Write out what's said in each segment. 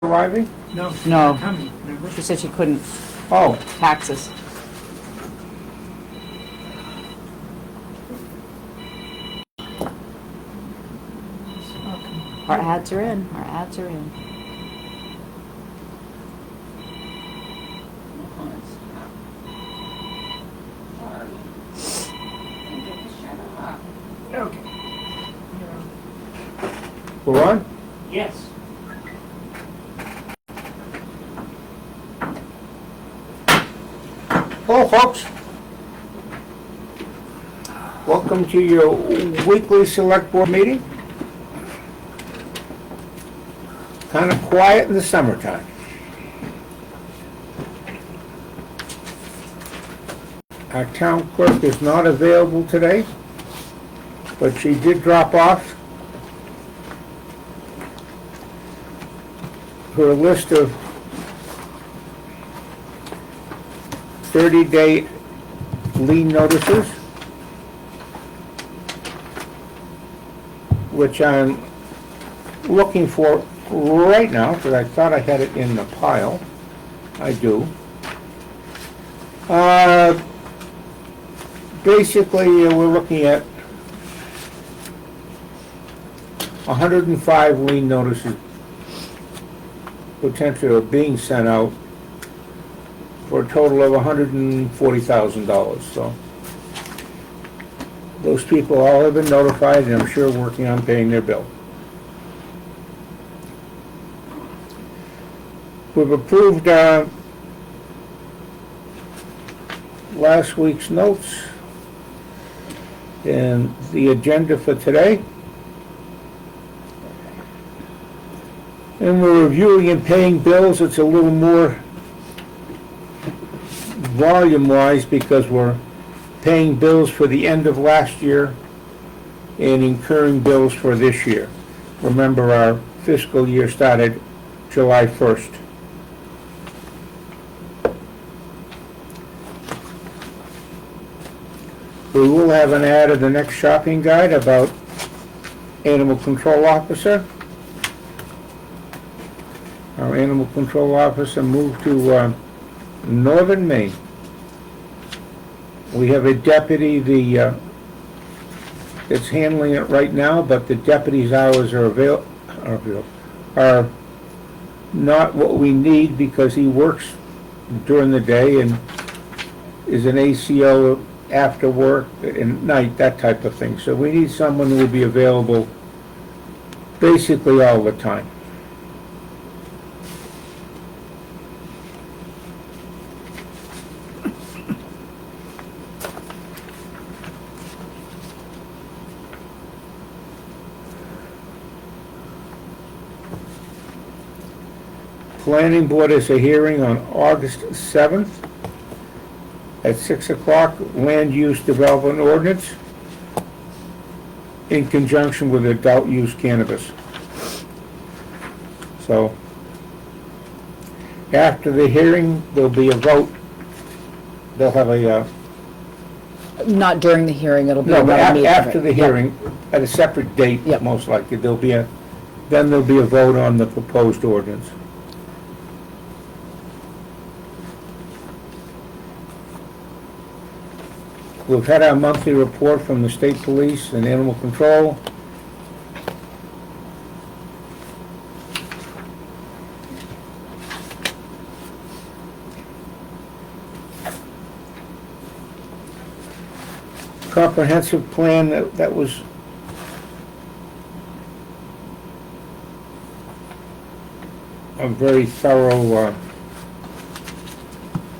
arriving? No, she's No. not coming, remember? She said she couldn't, Oh, taxes. Our ads are in, our ads are in. Okay. we're on? Yes. Hello, folks. Welcome to your weekly select board meeting. Kind of quiet in the summertime. Our town clerk is not available today, but she did drop off her list of 30-day lien notices, which I'm looking for right now, because I thought I had it in the pile. I do. Basically, we're looking at 105 lien notices potentially being sent out for a total of $140,000. So those people all have been notified, and I'm sure working on paying their bill. We've approved last week's notes and the agenda for today. And we're reviewing and paying bills. It's a little more volume-wise because we're paying bills for the end of last year and incurring bills for this year. Remember, our fiscal year started July 1st. We will have an ad in the next shopping guide about animal control officer. Our animal control officer moved to northern Maine. We have a deputy that's handling it right now, but the deputy's hours are not what we need because he works during the day and is an ACO after work and night, that type of thing. So we need someone who will be available basically all the time. Planning board is a hearing on August 7th at 6 o'clock, land use development ordinance in conjunction with adult use cannabis. So after the hearing, there'll be a vote. They'll have a, Not during the hearing, it'll be no, but another meeting. after the Yep. hearing, at a separate date, Yep. most likely, then there'll be a vote on the proposed ordinance. We've had our monthly report from the state police and animal control. Comprehensive plan that was a very thorough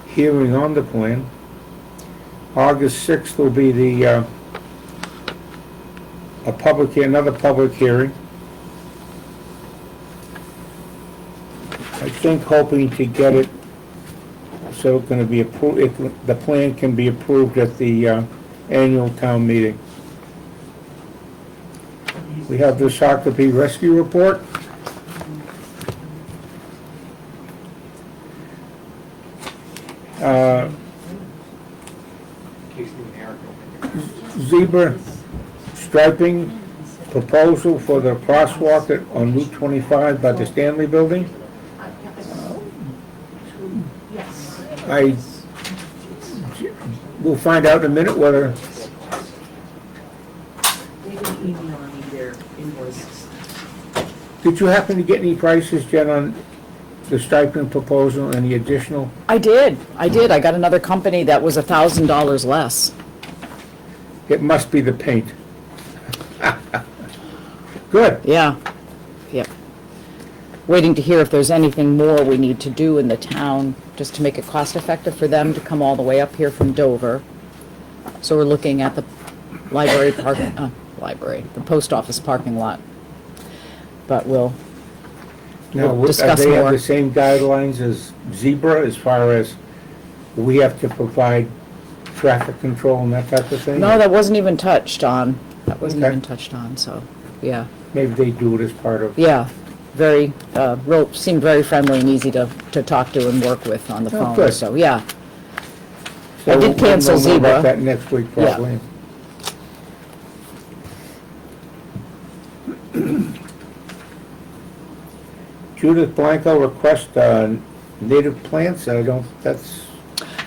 hearing on the plan. August 6th will be another public hearing. I think hoping to get it so it can be approved, the plan can be approved at the annual town meeting. We have the Shakopee Rescue Report. Zebra striping proposal for the crosswalk on Route 25 by the Stanley Building. We'll find out in a minute whether, They can email me their invoices. did you happen to get any prices, Jen, on the stipend proposal and the additional? I did. I got another company that was $1,000 less. It must be the paint. Good. Yeah, yep. Waiting to hear if there's anything more we need to do in the town, just to make it cost-effective for them to come all the way up here from Dover. So we're looking at the the post office parking lot. But we'll Now, discuss they have more. the same guidelines as Zebra as far as we have to provide traffic control and that type of thing? No, that wasn't even touched on. That wasn't Okay. even touched on, so, yeah. Maybe they do it as part of, Yeah, very, seemed very friendly and easy to talk to and work with on the Oh, phone, good. so, yeah. so I did we'll cancel know more about Zebra. that next week Yeah. probably. Judith Blanco request native plants,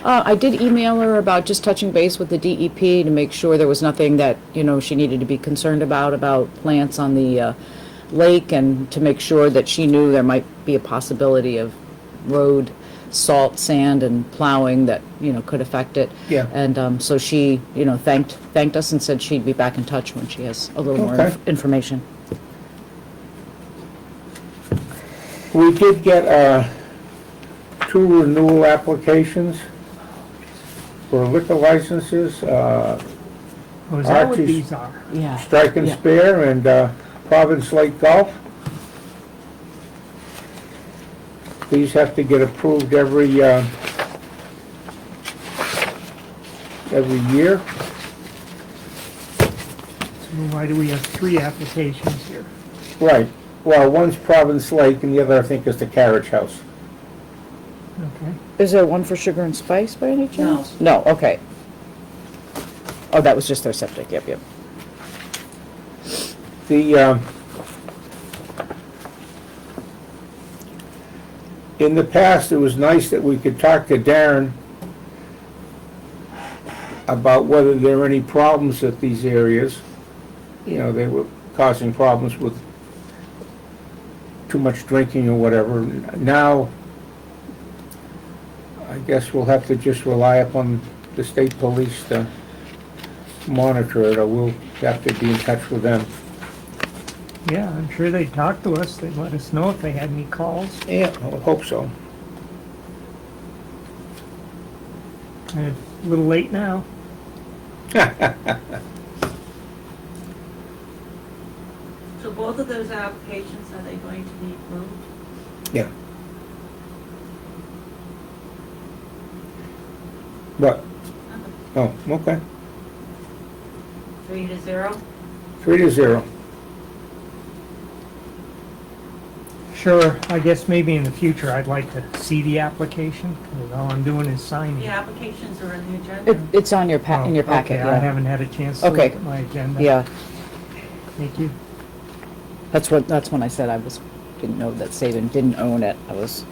I did email her about just touching base with the DEP to make sure there was nothing that, she needed to be concerned about plants on the lake, and to make sure that she knew there might be a possibility of road salt, sand, and plowing that, could affect it. Yeah. And so she, thanked us and said she'd be back in touch when she has a little more Okay. information. we did get 2 renewal applications for liquor licenses, Oh, is that what Archie's- these are? Yeah. Strike and Yeah. Spare and Providence Lake Golf. These have to get approved every year. So why do we have 3 applications here? Right. Well, one's Providence Lake and the other, I think, is the Carriage House. Okay. Is there one for Sugar and Spice by any chance? No, okay. Oh, that was just their septic, yep. The, in the past, it was nice that we could talk to Darren about whether there are any problems at these areas. They were causing problems with too much drinking or whatever. Now, I guess we'll have to just rely upon the state police to monitor it, or we'll have to be in touch with them. Yeah, I'm sure they'd talk to us. They'd let us know if they had any calls. Yeah, I would hope so. And a little late now. So both of those applications, are they going to be moved? Yeah. What? Oh, okay. 3-0? 3-0. Sure, I guess maybe in the future I'd like to see the application, because all I'm doing is signing. The applications are in the agenda? It's on your in your packet, Okay, I yeah. haven't had a chance to look Okay. at my agenda. Yeah, Thank you. that's when I said didn't know that Saban didn't own it.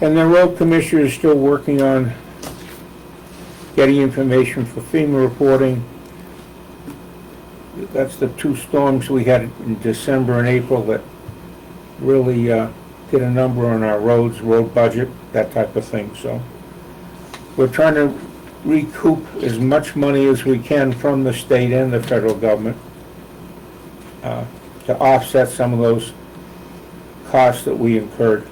And the road commissioner is still working on getting information for FEMA reporting. That's the 2 storms we had in December and April that really did a number on our roads, road budget, that type of thing. So we're trying to recoup as much money as we can from the state and the federal government to offset some of those costs that we incurred.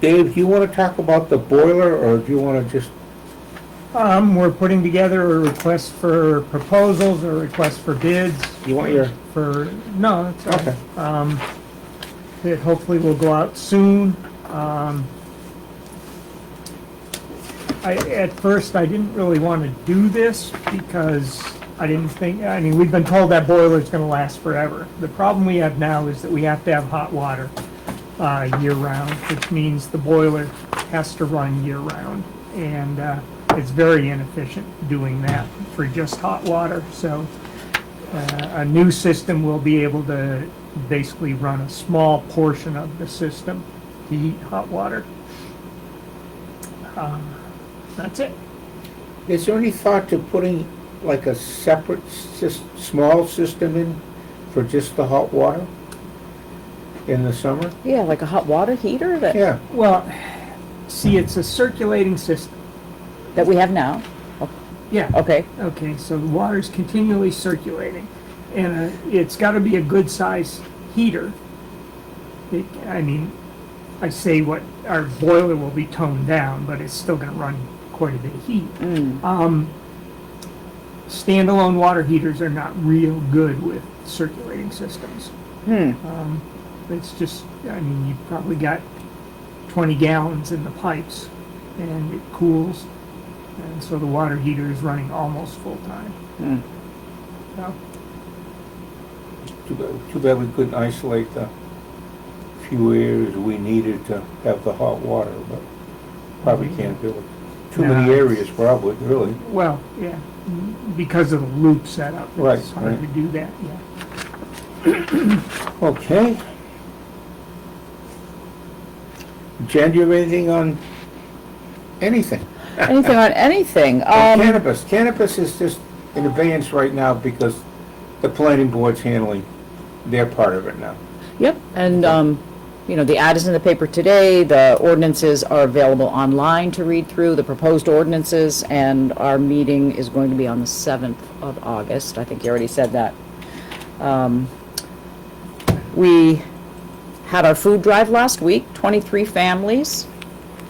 Dave, do you want to talk about the boiler, or do you want to just, We're putting together a request for proposals, or a request for bids. you want your, No, that's all okay. right. It hopefully will go out soon. At first, I didn't really want to do this because we've been told that boiler's gonna last forever. The problem we have now is that we have to have hot water year-round, which means the boiler has to run year-round. And it's very inefficient doing that for just hot water. So A new system will be able to basically run a small portion of the system to heat hot water. That's it. Is there any thought to putting like a separate small system in for just the hot water in the summer? Yeah, like a hot water heater that, Yeah, Well, see, it's a circulating system. that we have now. Yeah. Okay, Okay, so the water's continually circulating, and it's gotta be a good size heater. I mean, I say what, our boiler will be toned down, but it's still gonna run quite a bit of heat. Standalone water heaters are not real good with circulating systems. It's just, I mean, you've probably got 20 gallons in the pipes, and it cools, and so the water heater is running almost full time. So, too bad we couldn't isolate the few areas we needed to have the hot water, but probably can't do it. Too many No. areas probably, really. well, yeah, because of the loop setup, Right, it's hard right. to do that, yeah. Okay. Jen, do you have anything on anything? anything on anything? Cannabis. Cannabis is just in abeyance right now because the planning board's handling their part of it now. Yep, and, you know, the ad is in the paper today, the ordinances are available online to read through, the proposed ordinances, and our meeting is going to be on the 7th of August, I think you already said that. We had our food drive last week, 23 families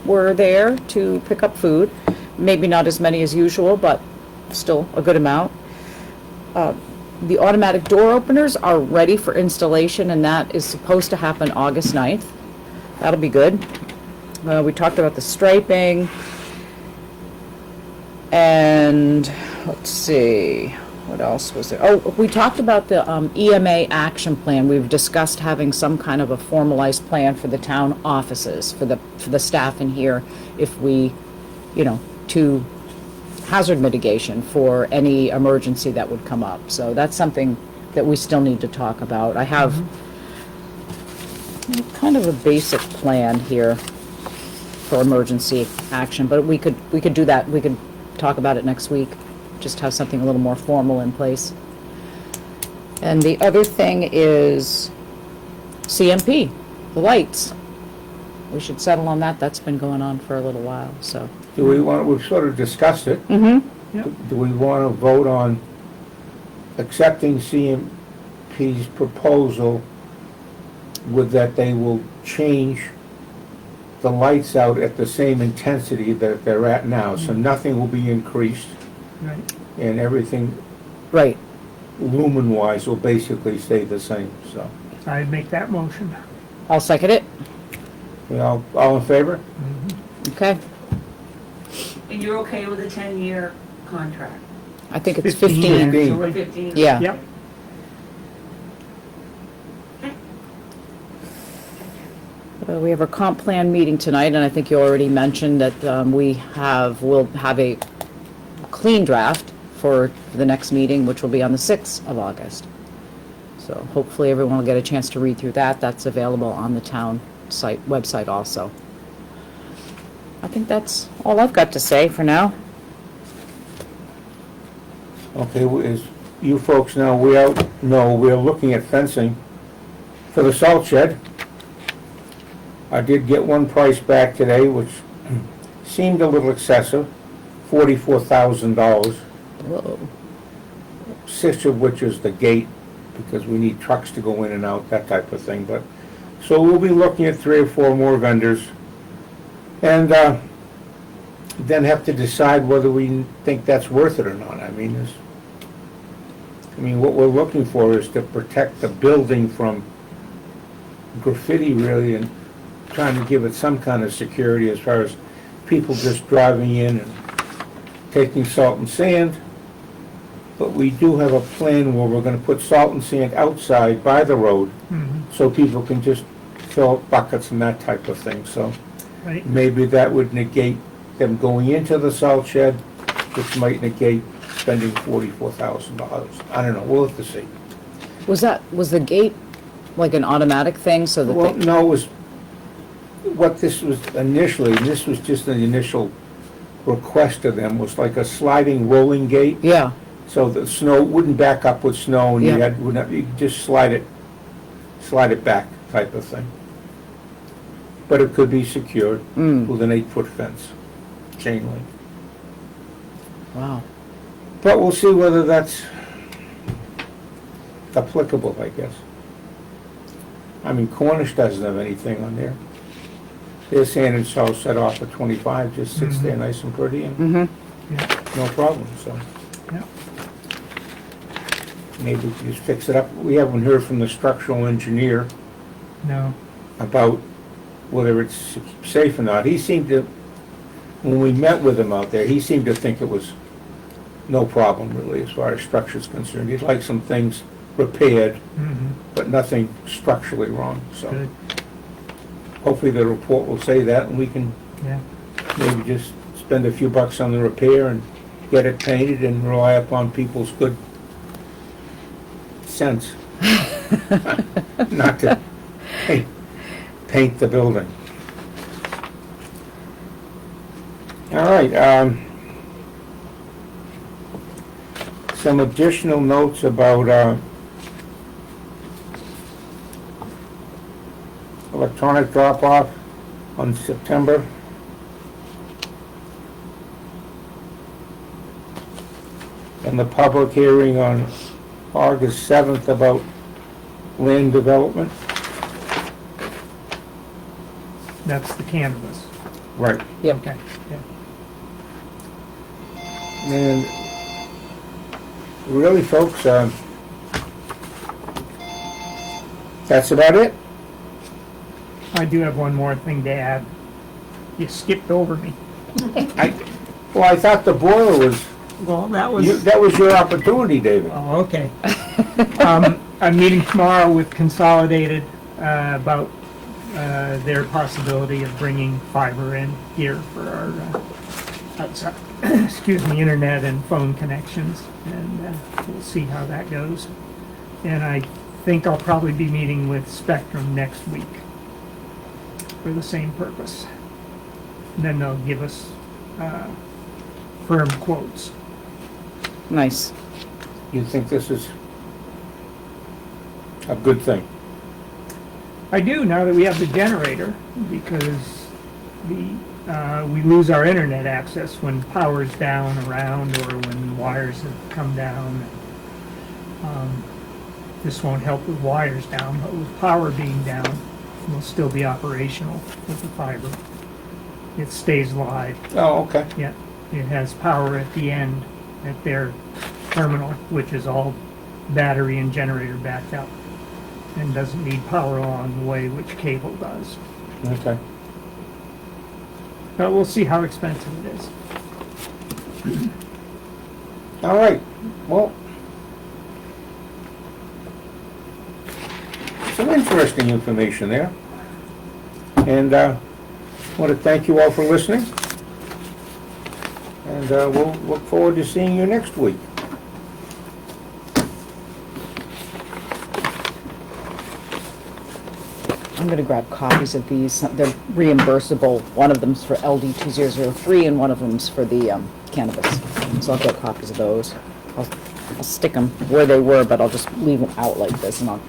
were there to pick up food, maybe not as many as usual, but still a good amount. The automatic door openers are ready for installation, and that is supposed to happen August 9th. That'll be good. We talked about the striping. And, let's see, what else was there? Oh, we talked about the EMA action plan. We've discussed having some kind of a formalized plan for the town offices, for the staff in here, if we, you know, to hazard mitigation for any emergency that would come up. So that's something that we still need to talk about. I have kind of a basic plan here for emergency action, but we could do that. We could talk about it next week. Just have something a little more formal in place. And the other thing is CMP, the lights. We should settle on that. That's been going on for a little while, so. Do we want, we've sort of discussed it. Yep. Do we want to vote on accepting CMP's proposal with that they will change the lights out at the same intensity that they're at now? So nothing will be increased Right. and everything Right. lumen-wise will basically stay the same, so. I'd make that motion. I'll second it. We all in favor? Okay. And you're okay with a 10-year contract? I think it's 15. 15. 15. Or 15? Yeah. Yep. We have our comp plan meeting tonight, and I think you already mentioned that we'll have a clean draft for the next meeting, which will be on the 6th of August. So hopefully everyone will get a chance to read through that. That's available on the town website also. I think that's all I've got to say for now. Okay, as you folks know, we're looking at fencing for the salt shed. I did get one price back today, which seemed a little excessive, $44,000, Whoa. 6 of which is the gate, because we need trucks to go in and out, that type of thing. But so we'll be looking at 3 or 4 more vendors, and then have to decide whether we think that's worth it or not. I mean, what we're looking for is to protect the building from graffiti, really, and trying to give it some kind of security as far as people just driving in and taking salt and sand. But we do have a plan where we're gonna put salt and sand outside by the road, so people can just fill up buckets and that type of thing. So Right. maybe that would negate them going into the salt shed, which might negate spending $44,000. I don't know, we'll have to see. Was the gate like an automatic thing so that Well, they, no, it was, what this was initially, and this was just an initial request of them, was like a sliding rolling gate, yeah, so the snow wouldn't back up with snow, and you Yeah. you could just slide it back type of thing. But it could be secured with an 8-foot fence, chain link. wow. But we'll see whether that's applicable, I guess. I mean, Cornish doesn't have anything on there. Their sand and salt set off at 25, just sits there nice and pretty, and Yeah, no problem, so yeah. maybe we can just fix it up. We haven't heard from the structural engineer No, about whether it's safe or not. He seemed to, when we met with him out there, he seemed to think it was no problem really as far as structure's concerned. He'd like some things repaired, but nothing structurally wrong, so good, hopefully the report will say that, and we can yeah. maybe just spend a few bucks on the repair and get it painted and rely upon people's good sense not to paint the building. All right, some additional notes about electronic drop-off on September. And the public hearing on August 7th about land development. That's the canvas. Right. Yep. Okay, yeah. And really, folks, that's about it. I do have one more thing to add. You skipped over me. Well, I thought the boiler was, Well, that was. that was your opportunity, David. Oh, okay. I'm meeting tomorrow with Consolidated about their possibility of bringing fiber in here for our outside, excuse me, internet and phone connections, and we'll see how that goes. And I think I'll probably be meeting with Spectrum next week for the same purpose. And then they'll give us firm quotes. Nice. You think this is a good thing? I do, now that we have the generator, because we lose our internet access when power's down around or when wires have come down. This won't help with wires down, but with power being down, we'll still be operational with the fiber. It stays live. Oh, okay. Yeah, it has power at the end at their terminal, which is all battery and generator backed up, and doesn't need power along the way, which cable does. Okay. But we'll see how expensive it is. All right. Well, some interesting information there. And I want to thank you all for listening. And we'll look forward to seeing you next week. I'm gonna grab copies of these. They're reimbursable. One of them's for LD 2003 and one of them's for the cannabis. So I'll get copies of those. I'll stick them where they were, but I'll just leave them out like this and I'll